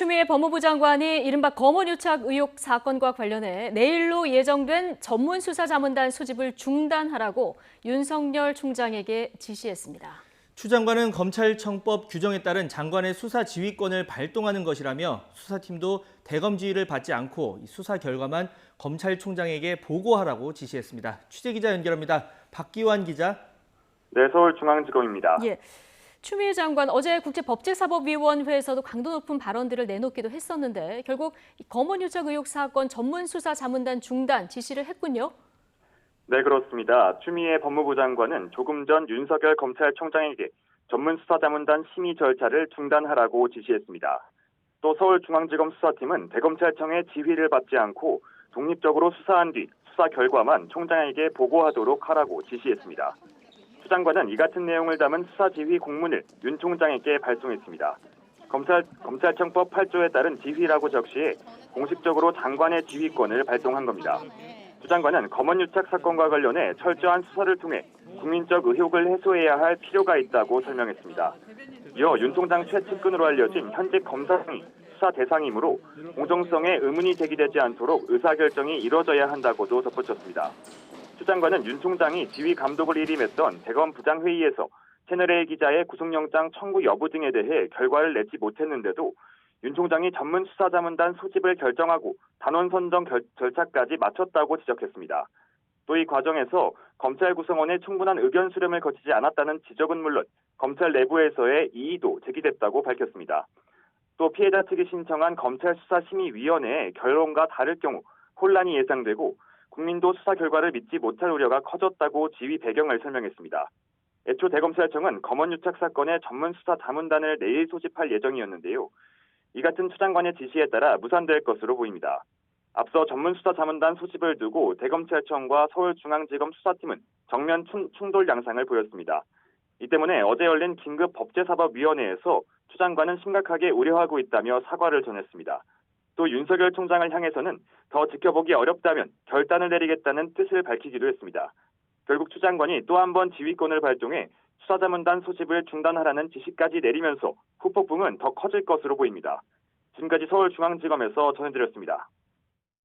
추미애 법무부 장관이 이른바 검언유착 의혹 사건과 관련해 내일로 예정된 전문수사자문단 소집을 중단하라고 윤석열 총장에게 지시했습니다. 추 장관은 검찰청법 규정에 따른 장관의 수사 지휘권을 발동하는 것이라며 수사팀도 대검 지휘를 받지 않고 수사 결과만 검찰총장에게 보고하라고 지시했습니다. 취재기자 연결합니다. 박기환 기자. 네, 서울중앙지검입니다. 예. 추미애 장관 어제 국제법제사법위원회에서도 강도 높은 발언들을 내놓기도 했었는데 결국 검언유착 의혹 사건 전문수사자문단 중단 지시를 했군요. 네, 그렇습니다. 추미애 법무부 장관은 조금 전 윤석열 검찰총장에게 전문수사자문단 심의 절차를 중단하라고 지시했습니다. 또 서울중앙지검 수사팀은 대검찰청의 지휘를 받지 않고 독립적으로 수사한 뒤 수사 결과만 총장에게 보고하도록 하라고 지시했습니다. 추 장관은 이 같은 내용을 담은 수사지휘 공문을 윤 총장에게 발송했습니다. 검찰청법 8조에 따른 지휘라고 적시해 공식적으로 장관의 지휘권을 발동한 겁니다. 추 장관은 검언유착 사건과 관련해 철저한 수사를 통해 국민적 의혹을 해소해야 할 필요가 있다고 설명했습니다. 이어 윤 총장 최측근으로 알려진 현직 검사장이 수사 대상이므로 공정성에 의문이 제기되지 않도록 의사결정이 이뤄져야 한다고도 덧붙였습니다. 추 장관은 윤 총장이 지휘 감독을 일임했던 대검 부장회의에서 채널A 기자의 구속영장 청구 여부 등에 대해 결과를 내지 못했는데도 윤 총장이 전문수사자문단 소집을 결정하고 단원 선정 절차까지 마쳤다고 지적했습니다. 또 이 과정에서 검찰 구성원의 충분한 의견 수렴을 거치지 않았다는 지적은 물론 검찰 내부에서의 이의도 제기됐다고 밝혔습니다. 또 피해자 측이 신청한 검찰수사심의위원회의 결론과 다를 경우 혼란이 예상되고 국민도 수사 결과를 믿지 못할 우려가 커졌다고 지휘 배경을 설명했습니다. 애초 대검찰청은 검언유착 사건의 전문수사자문단을 내일 소집할 예정이었는데요. 이 같은 추 장관의 지시에 따라 무산될 것으로 보입니다. 앞서 전문수사자문단 소집을 두고 대검찰청과 서울중앙지검 수사팀은 정면 충돌 양상을 보였습니다. 이 때문에 어제 열린 긴급법제사법위원회에서 추 장관은 심각하게 우려하고 있다며 사과를 전했습니다. 또 윤석열 총장을 향해서는 더 지켜보기 어렵다면 결단을 내리겠다는 뜻을 밝히기도 했습니다. 결국 추 장관이 또 한 번 지휘권을 발동해 수사자문단 소집을 중단하라는 지시까지 내리면서 후폭풍은 더 커질 것으로 보입니다. 지금까지 서울중앙지검에서 전해드렸습니다.